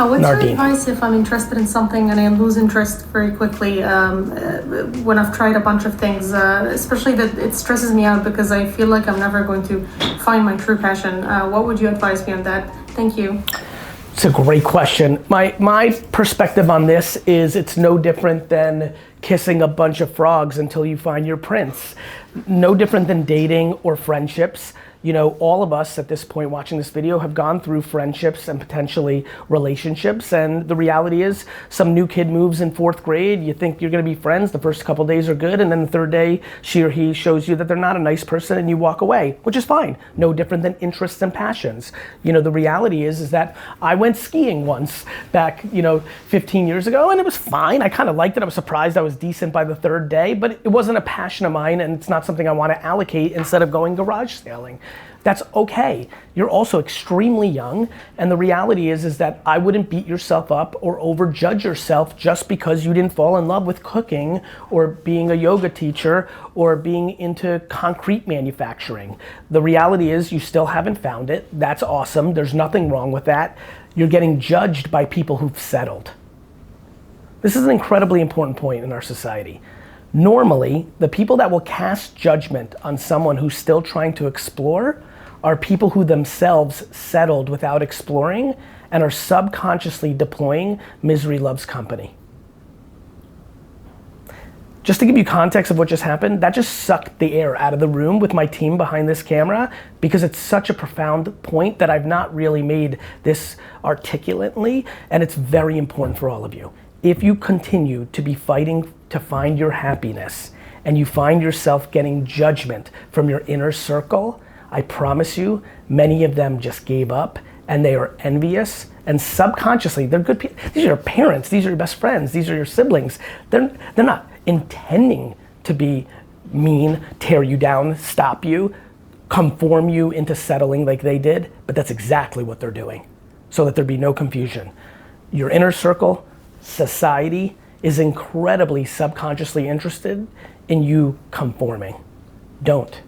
What's your Nardine. advice if I'm interested in something and I lose interest very quickly when I've tried a bunch of things, especially that it stresses me out because I feel like I'm never going to find my true passion. What would you advise me on that? Thank you. It's a great question. My perspective on this is it's no different than kissing a bunch of frogs until you find your prince. No different than dating or friendships. You know, all of us at this point watching this video have gone through friendships and potentially relationships, and the reality is some new kid moves in 4th grade, you think you're gonna be friends, the first couple days are good, and then the 3rd day she or he shows you that they're not a nice person and you walk away, which is fine. No different than interests and passions. You know, the reality is that I went skiing once back, 15 years ago, and it was fine. I kind of liked it. I was surprised I was decent by the 3rd day, but it wasn't a passion of mine, and it's not something I want to allocate instead of going garage sailing. That's okay. You're also extremely young, and the reality is that I wouldn't beat yourself up or overjudge yourself just because you didn't fall in love with cooking or being a yoga teacher or being into concrete manufacturing. The reality is you still haven't found it. That's awesome. There's nothing wrong with that. You're getting judged by people who've settled. This is an incredibly important point in our society. Normally, the people that will cast judgment on someone who's still trying to explore are people who themselves settled without exploring and are subconsciously deploying misery loves company. Just to give you context of what just happened, that just sucked the air out of the room with my team behind this camera because it's such a profound point that I've not really made this articulately, and it's very important for all of you. If you continue to be fighting to find your happiness and you find yourself getting judgment from your inner circle, I promise you, many of them just gave up and they are envious, and subconsciously, they're good people. These are your parents, these are your best friends, these are your siblings. They're not intending to be mean, tear you down, stop you, conform you into settling like they did, but that's exactly what they're doing, so that there be no confusion. Your inner circle, society, is incredibly subconsciously interested in you conforming. Don't.